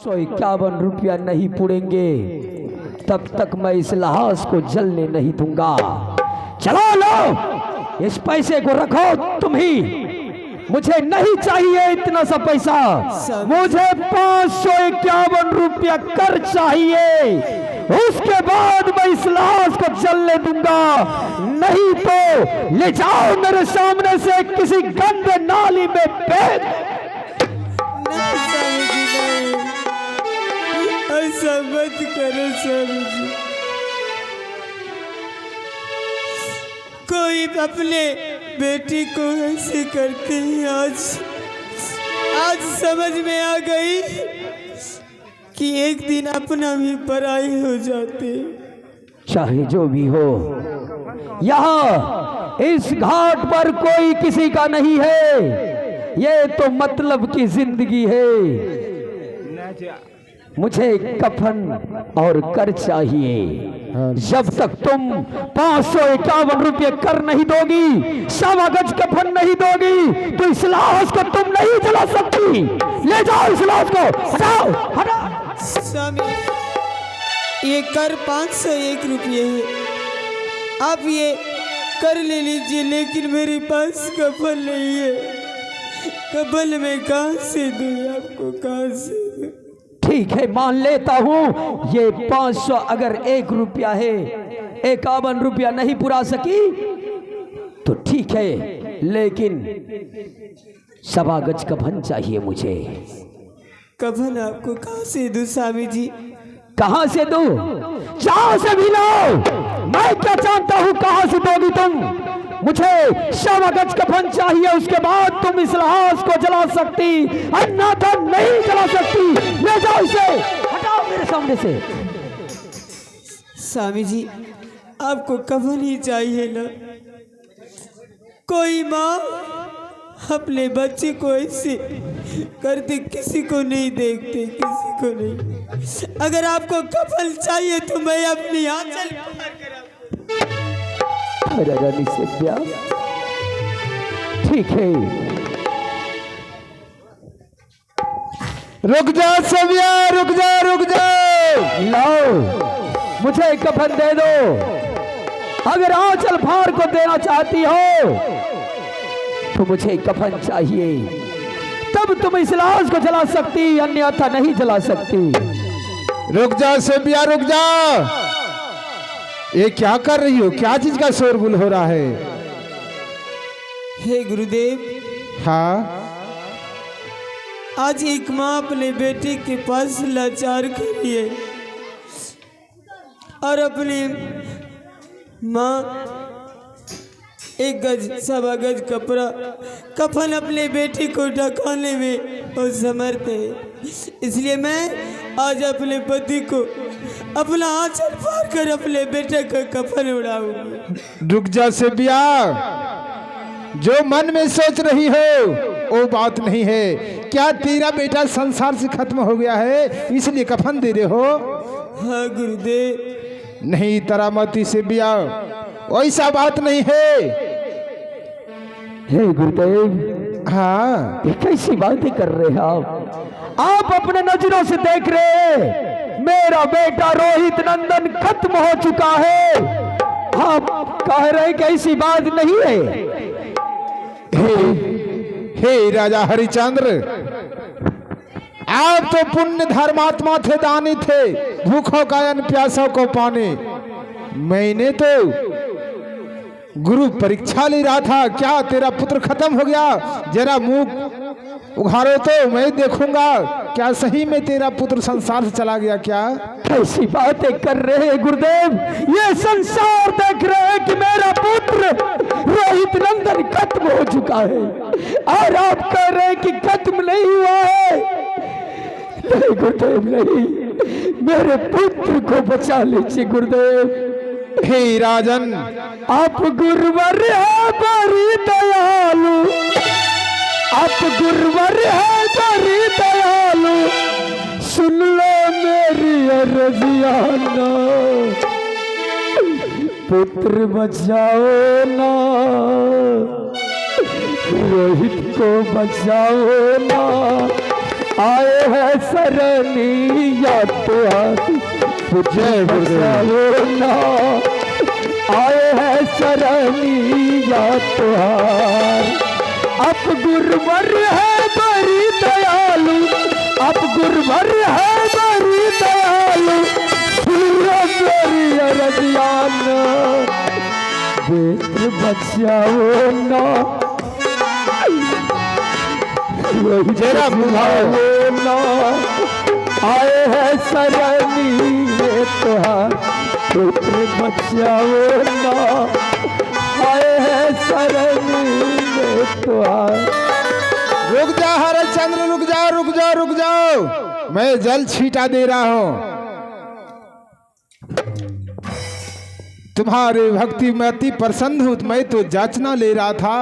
₹551 नहीं पुड़ेंगे तब तक मैं इस लाश को जलने नहीं दूंगा। चलो लो, इस पैसे को रखो तुम ही। मुझे नहीं चाहिए इतना सा पैसा, मुझे ₹551 कर चाहिए। उसके बाद मैं इस लाश को जलने दूंगा, नहीं तो ले जाओ मेरे सामने से किसी गंदे नाली में फेंक। ऐसा मत करो स्वामी जी। कोई अपने बेटी को ऐसे करते हैं। आज समझ में आ गई कि एक दिन अपना भी पराई हो जाते। चाहे जो भी हो, यहाँ इस घाट पर कोई किसी का नहीं है। ये तो मतलब की जिंदगी है। मुझे कफन और कर चाहिए। जब तक तुम ₹551 कर नहीं दोगी, 1.25 गज कफन नहीं दोगी, तो इस लाश को तुम नहीं जला सकती। ले जाओ इस लाश को, हटाओ, हटाओ। स्वामी, ये कर ₹501 है। आप ये कर ले लीजिए, लेकिन मेरे पास कफन नहीं है। कफन में कहाँ से दूँ आपको, कहाँ से? ठीक है, मान लेता हूं ये 500 अगर ₹1 है, ₹51 नहीं पुरा सकी तो ठीक है, लेकिन 1.25 गज कफन चाहिए मुझे। कफन आपको कहाँ से दूं स्वामी जी? कहाँ से दूं? जहां से भी लो। मैं क्या जानता हूं कहाँ से दोगी तुम। मुझे 1.25 गज कफन चाहिए, उसके बाद तुम इस लाश को जला सकती, अन्यथा नहीं जला सकती। ले जाओ इसे, हटाओ मेरे सामने से। स्वामी जी, आपको कफन ही चाहिए ना? कोई माँ अपने बच्चे को ऐसे करते किसी को नहीं देखते, किसी को नहीं। अगर आपको कफन चाहिए तो मैं अपनी आंचल पार करा। मेरा रानी से प्यार, ठीक है। रुक जा सबिया, रुक जा, रुक जा। लाओ, मुझे कफन दे दो। अगर आंचल फाड़ को देना चाहती हो तो मुझे कफन चाहिए, तब तुम इस लाश को जला सकती, अन्यथा नहीं जला सकती। रुक जा सबिया, रुक जा। ये क्या कर रही हो? क्या चीज का शोरगुल हो रहा है? हे गुरुदेव, हाँ, आज एक माँ अपने बेटे के पास लाचार खड़ी है और अपनी माँ 1 गज 1.25 गज कपड़ा कफन अपने बेटे को ढकाने में असमर्थ है। इसलिए मैं आज अपने पति को अपना आंचल फाड़ कर अपने बेटे का कफन उड़ाऊंगी। रुक जा सबिया। जो मन में सोच रही हो वो बात नहीं है। क्या तेरा बेटा संसार से खत्म हो गया है इसलिए कफन दे रहे हो? हाँ गुरुदेव। नहीं तरामती सबिया, ऐसा बात नहीं है। हे गुरुदेव, हाँ, ये कैसी बातें कर रहे हैं आप अपने नजरों से देख रहे हैं मेरा बेटा रोहित नंदन खत्म हो चुका है। आप कह रहे कि ऐसी बात नहीं है। हे राजा हरिचंद्र, आप तो पुण्य धर्मात्मा थे, दानी थे, भूखों का अन्न प्यासों को पाने। मैंने तो गुरु परीक्षा ले रहा था। क्या तेरा पुत्र खत्म हो गया? जरा मुंह उघारो तो मैं देखूंगा क्या सही में तेरा पुत्र संसार से चला गया क्या? कैसी बातें कर रहे हैं गुरुदेव। ये संसार देख रहे हैं कि मेरा पुत्र रोहित नंदन खत्म हो चुका है और आप कह रहे हैं कि खत्म नहीं हुआ है। नहीं गुरुदेव, नहीं, मेरे पुत्र को बचा लीजिए गुरुदेव। हे राजन, आप गुरुवर है बड़ी दयालु, आप गुरुवर है बड़ी दयालु, सुन लो मेरी अर्जिया ना, पुत्र बचाओ ना, रोहित को बचाओ ना, आए हैं सरनिया तुम्हारी जय गुरुदेव। ना आए हैं सरनिया तुहार। अब गुरुवर है बड़ी दयालु, अब गुरुवर है बड़ी दयालु, सुनो मेरी अरजियान बेट बचाओ ना, जरा बुझाओ ना। आए हैं सरनी में तुहार पुत्र बचाओ ना, आए हैं सरनी में तुहार। रुक जा हरिश्चंद्र, रुक जाओ रुक जाओ रुक जाओ, मैं जल छीटा दे रहा हूं। तुम्हारे भक्ति में अति प्रसन्न हूं, मैं तो जांचना ले रहा था।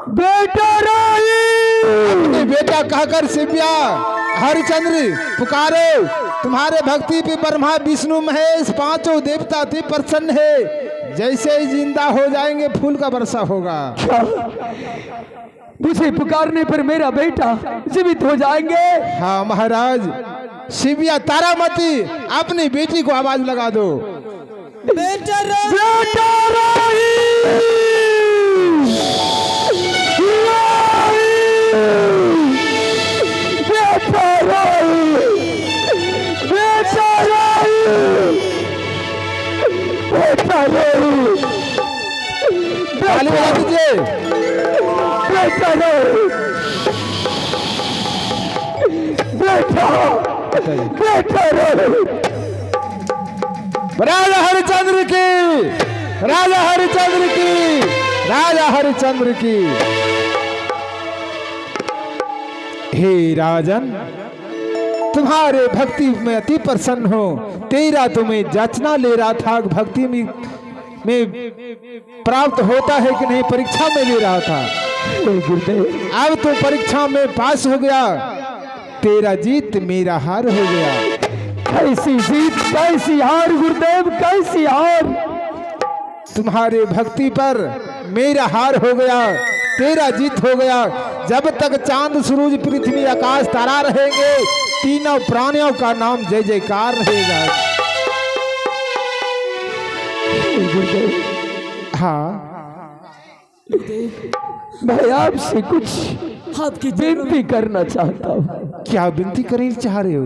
बेटा राई अपने बेटा कहकर शिव्या हरिश्चंद्र पुकारो। तुम्हारे भक्ति पे ब्रह्मा विष्णु महेश पांचों देवता अति प्रसन्न है। जैसे ही जिंदा हो जाएंगे फूल का वर्षा होगा। क्या मुझे पुकारने पर मेरा बेटा जीवित हो जाएंगे? हाँ महाराज। शिव्या तारामती अपनी बेटी को आवाज लगा दो। बेटा राई, बेटा राई बेटा राई बेटा राई बेटा राई ताली बजा दीजिए। बेटा राई बेटा बेटा राई। राजा हरिश्चंद्र की, राजा हरिश्चंद्र की, राजा हरिश्चंद्र की। हे राजन, तुम्हारे भक्ति में अति प्रसन्न हो। तेरा तुम्हें जांचना ले रहा था, भक्ति में प्राप्त होता है कि नहीं परीक्षा में ले रहा था। गुरुदेव अब तो परीक्षा में पास हो गया, तेरा जीत मेरा हार हो गया। कैसी जीत कैसी हार गुरुदेव, कैसी हार? तुम्हारे भक्ति पर मेरा हार हो गया, तेरा जीत हो गया। जब तक चांद सूरज पृथ्वी आकाश तारा रहेंगे, तीनों प्राणियों का नाम जय जयकार रहेगा। गुरुदेव हाँ मैं आपसे कुछ आपकी विनती करना चाहता हूँ। क्या विनती करना चाह रहे हो?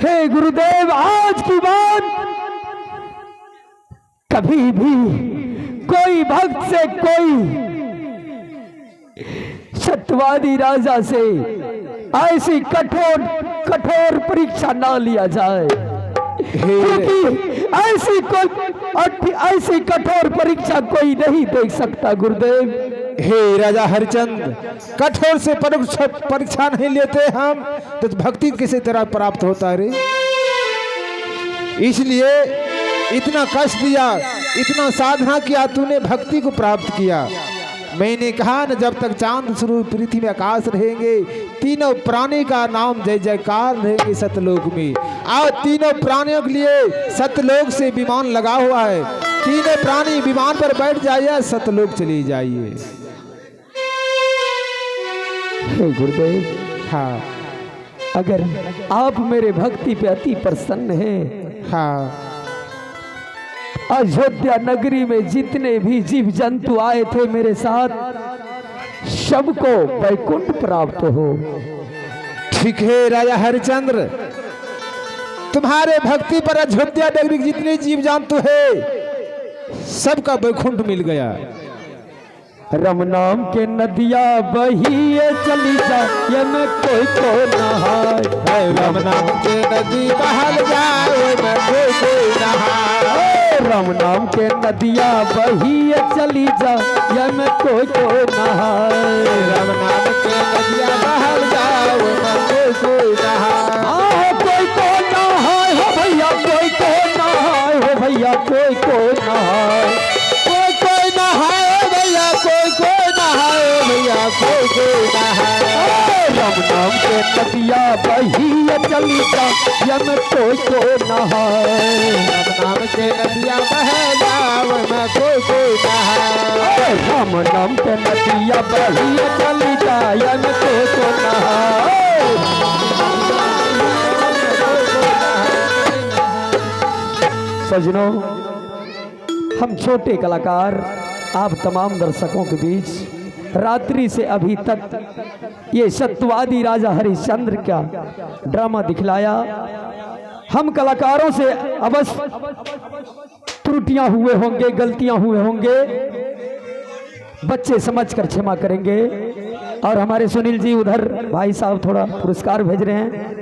हे गुरुदेव, आज की बात कभी भी कोई भक्त से कोई सत्यवादी राजा से ऐसी कठोर कठोर परीक्षा ना लिया जाए, क्योंकि ऐसी कठोर परीक्षा कोई नहीं देख सकता गुरुदेव। हे राजा हरिचंद, कठोर से परीक्षा नहीं लेते हम, तो भक्ति किसी तरह प्राप्त होता है रे। इसलिए इतना कष्ट दिया, इतना साधना किया, तूने भक्ति को प्राप्त किया। मैंने कहा न, जब तक चांद सूरज पृथ्वी में आकाश रहेंगे, तीनों प्राणी का नाम जय जयकार रहेंगे सतलोक में। और तीनों प्राणियों के लिए सतलोक से विमान लगा हुआ है। तीनों प्राणी विमान पर बैठ जाइए, सतलोक चली जाइए। गुरुदेव हाँ अगर आप मेरे भक्ति पे अति प्रसन्न हैं, हाँ, अयोध्या नगरी में जितने भी जीव जंतु आए थे मेरे साथ, सबको वैकुंठ प्राप्त हो। ठीक है राजा हरिचंद्र, तुम्हारे भक्ति पर अयोध्या नगरी जितने जीव जंतु है सबका वैकुंठ मिल गया। रम नाम के नदिया बहिए चली जा, ये में कोई को नहाए। राम नाम के नदी बहल जाए, मैं कोई नहाए। राम नाम के नदिया बहिए चली जा, ये में कोई को नहाए। राम नाम के नदिया बहल जाए, मैं कोई नहाए। कोई को नहाए हो भैया, कोई को नहाए हो भैया, कोई को नहाए। कोई नहाए भैया, कोई नहाए भैया, कोई नहाए। राम नाम के नदिया बही चली जा यम कोई को नहाए। नाम के नदिया बह जाव में कोई नहाए। राम नाम के नदिया बही चली जा यम कोई को नहाए। सजनों, हम छोटे कलाकार आप तमाम दर्शकों के बीच रात्रि से अभी तक ये सत्यवादी राजा हरिश्चंद्र का ड्रामा दिखलाया। हम कलाकारों से अवश्य त्रुटियां हुए होंगे, गलतियां हुए होंगे, बच्चे समझकर क्षमा करेंगे। और हमारे सुनील जी उधर भाई साहब थोड़ा पुरस्कार भेज रहे हैं।